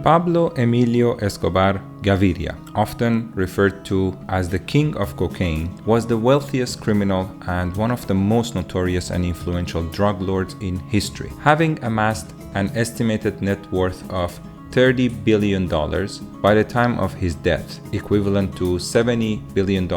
Pablo Emilio Escobar Gaviria, often referred to as the King of Cocaine, was the wealthiest criminal and one of the most notorious and influential drug lords in history, having amassed an estimated net worth of $30 billion by the time of his death, equivalent to $70 billion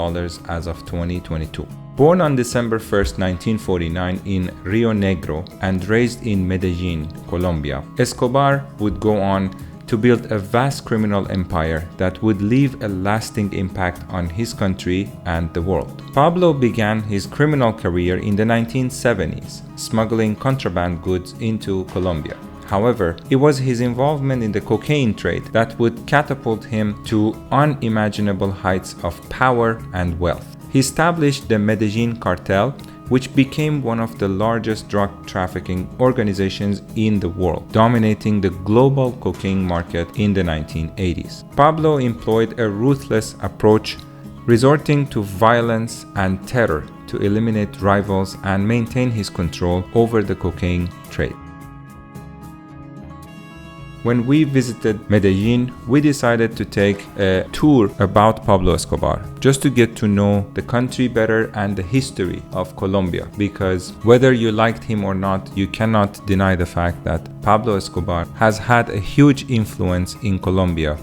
as of 2022. Born on December 1, 1949 in Rio Negro and raised in Medellín, Colombia, Escobar would go on to build a vast criminal empire that would leave a lasting impact on his country and the world. Pablo began his criminal career in the 1970s, smuggling contraband goods into Colombia. However, it was his involvement in the cocaine trade that would catapult him to unimaginable heights of power and wealth. He established the Medellín cartel, which became one of the largest drug trafficking organizations in the world, dominating the global cocaine market in the 1980s. Pablo employed a ruthless approach, resorting to violence and terror to eliminate rivals and maintain his control over the cocaine trade. When we visited Medellín, we decided to take a tour about Pablo Escobar, just to get to know the country better and the history of Colombia, because whether you liked him or not, you cannot deny the fact that Pablo Escobar has had a huge influence in Colombia.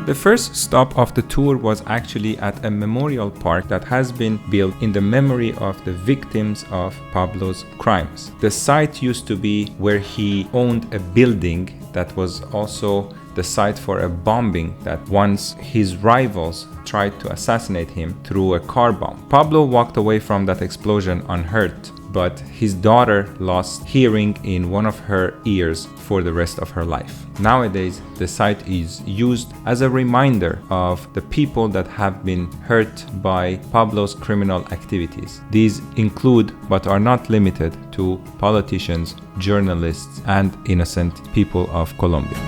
The first stop of the tour was actually at a memorial park that has been built in the memory of the victims of Pablo's crimes. The site used to be where he owned a building that was also the site for a bombing that once his rivals tried to assassinate him through a car bomb. Pablo walked away from that explosion unhurt, but his daughter lost hearing in one of her ears for the rest of her life. Nowadays, the site is used as a reminder of the people that have been hurt by Pablo's criminal activities. These include, but are not limited to, politicians, journalists, and innocent people of Colombia.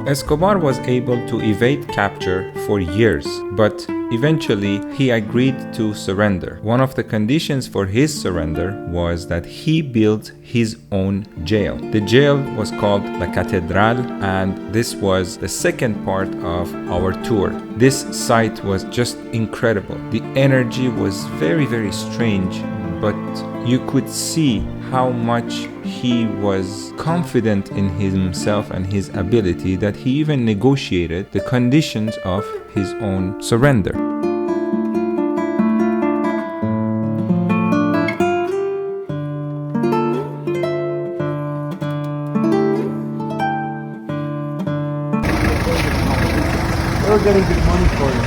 Escobar was able to evade capture for years, but eventually he agreed to surrender. One of the conditions for his surrender was that he built his own jail. The jail was called La Catedral, and this was the second part of our tour. This site was just incredible. The energy was very, very strange, but you could see how much he was confident in himself and his ability that he even negotiated the conditions of his own surrender. They were getting good money for it.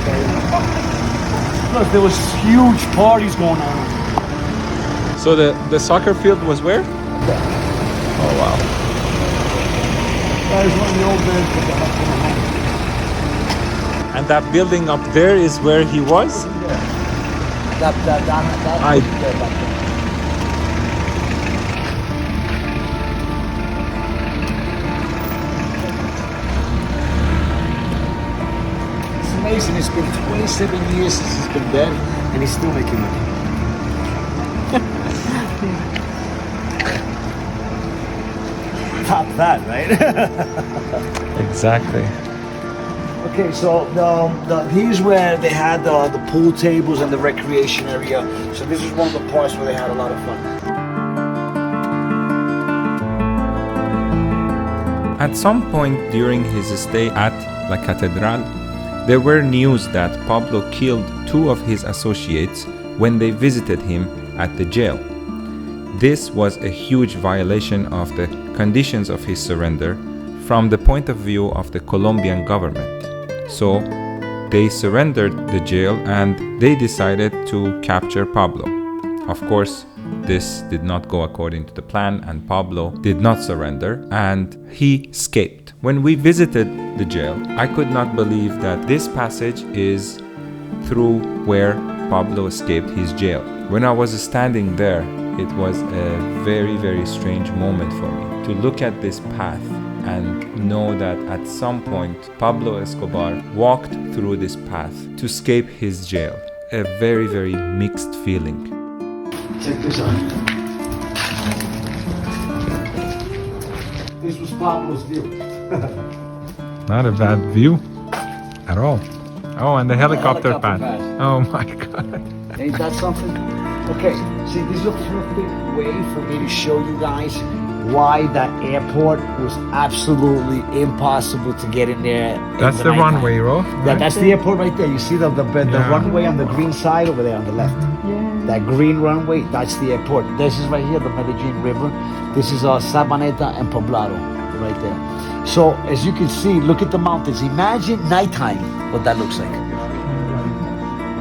Plus, there was huge parties going on. So the soccer field was where? Oh wow. That is one of the old days with the hospital. And that building up there is where he was? Yeah. That there back there. It's amazing, it's been 27 years since he's been dead and he's still making money. Top that, right? Exactly. Okay, so here's where they had the pool tables and the recreation area. So this is one of the parts where they had a lot of fun. At some point during his stay at La Catedral, there were news that Pablo killed two of his associates when they visited him at the jail. This was a huge violation of the conditions of his surrender from the point of view of the Colombian government. So they surrendered the jail and they decided to capture Pablo. Of course, this did not go according to the plan, and Pablo did not surrender, and he escaped. When we visited the jail, I could not believe that this passage is through where Pablo escaped his jail. When I was standing there, it was a very, very strange moment for me to look at this path and know that at some point Pablo Escobar walked through this path to escape his jail. A very, very mixed feeling. Check this out. This was Pablo's view. Not a bad view at all. Oh, and the helicopter pad. Oh my God. Ain't that something? Okay, see, this is a perfect way for me to show you guys why that airport was absolutely impossible to get in there. That's the runway, Rolf. That's the airport right there. You see the runway on the green side over there on the left. Yeah. That green runway, that's the airport. This is right here, the Medellín River. This is Sabaneta and Poblado, right there. So as you can see, look at the mountains. Imagine nighttime, what that looks like.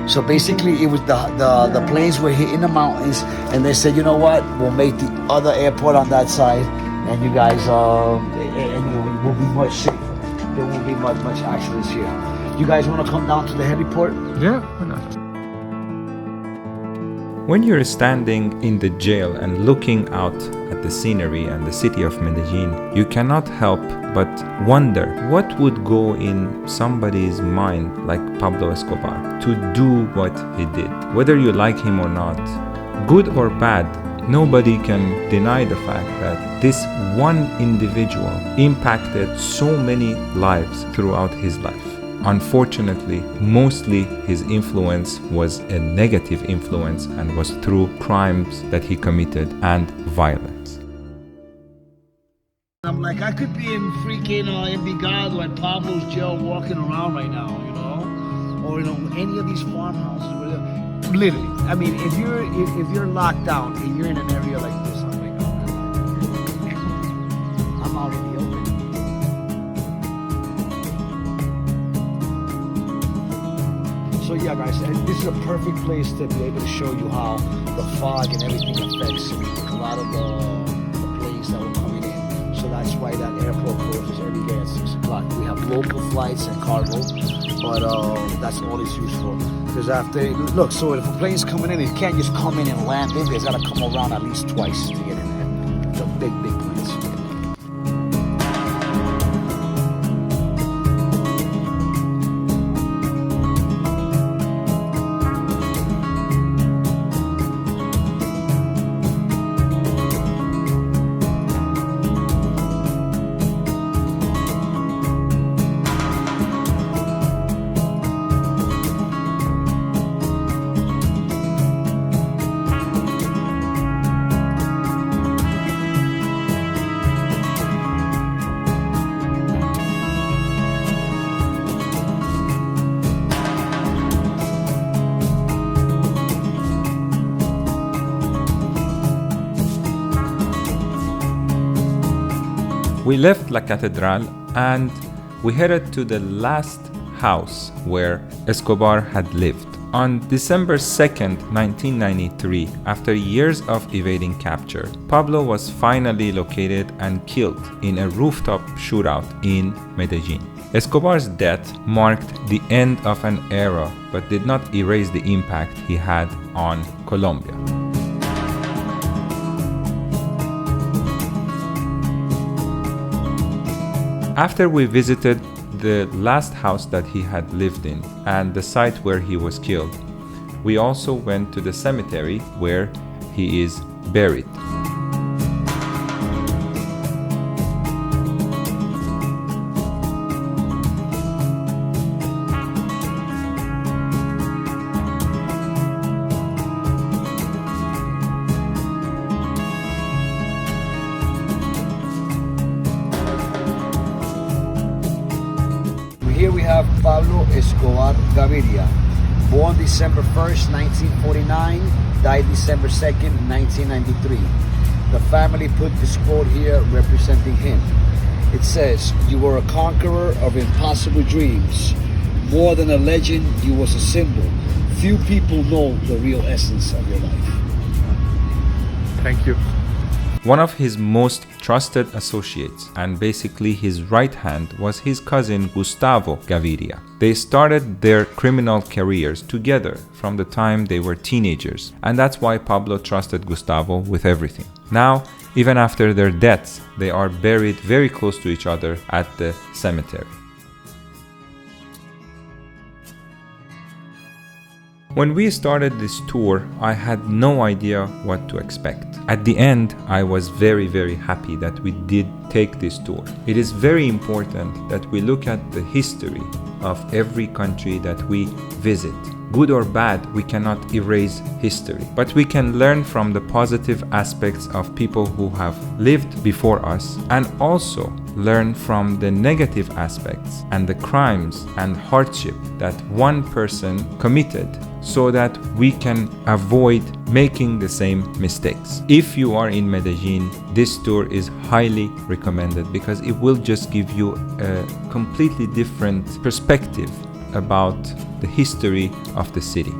So basically, it was the planes were hitting the mountains, and they said, you know what, we'll make the other airport on that side, and you guys, and will be much safer. There won't be much accidents here. You guys want to come down to the heliport? Yeah, why not? When you're standing in the jail and looking out at the scenery and the city of Medellín, you cannot help but wonder what would go in somebody's mind like Pablo Escobar to do what he did. Whether you like him or not, good or bad, nobody can deny the fact that this one individual impacted so many lives throughout his life. Unfortunately, mostly his influence was a negative influence and was through crimes that he committed and violence. I'm like, I could be in freaking Envigado at Pablo's jail walking around right now, you know? Or, you know, any of these farmhouses or whatever. Literally. I mean, if you're locked down and you're in an area like this, I'm like, oh, I'm out in the open. So yeah, guys, this is a perfect place to be able to show you how the fog and everything affects a lot of the planes that were coming in. So that's why that airport closes every day at 6 o'clock. We have local flights and cargo, but that's all it's used for. Because after, look, so if a plane's coming in, it can't just come in and land in. It's got to come around at least twice to get in there. The big planes. We left La Catedral and we headed to the last house where Escobar had lived. On December 2nd, 1993, after years of evading capture, Pablo was finally located and killed in a rooftop shootout in Medellín. Escobar's death marked the end of an era but did not erase the impact he had on Colombia. After we visited the last house that he had lived in and the site where he was killed, we also went to the cemetery where he is buried. Here we have Pablo Escobar Gaviria, born December 1st, 1949, died December 2nd, 1993. The family put this quote here representing him. It says, "You were a conqueror of impossible dreams. More than a legend, you was a symbol. Few people know the real essence of your life." Thank you. One of his most trusted associates, and basically his right hand, was his cousin Gustavo Gaviria. They started their criminal careers together from the time they were teenagers, and that's why Pablo trusted Gustavo with everything. Now, even after their deaths, they are buried very close to each other at the cemetery. When we started this tour, I had no idea what to expect. At the end, I was very, very happy that we did take this tour. It is very important that we look at the history of every country that we visit. Good or bad, we cannot erase history, but we can learn from the positive aspects of people who have lived before us, and also learn from the negative aspects and the crimes and hardship that one person committed, so that we can avoid making the same mistakes. If you are in Medellín, this tour is highly recommended because it will just give you a completely different perspective about the history of the city.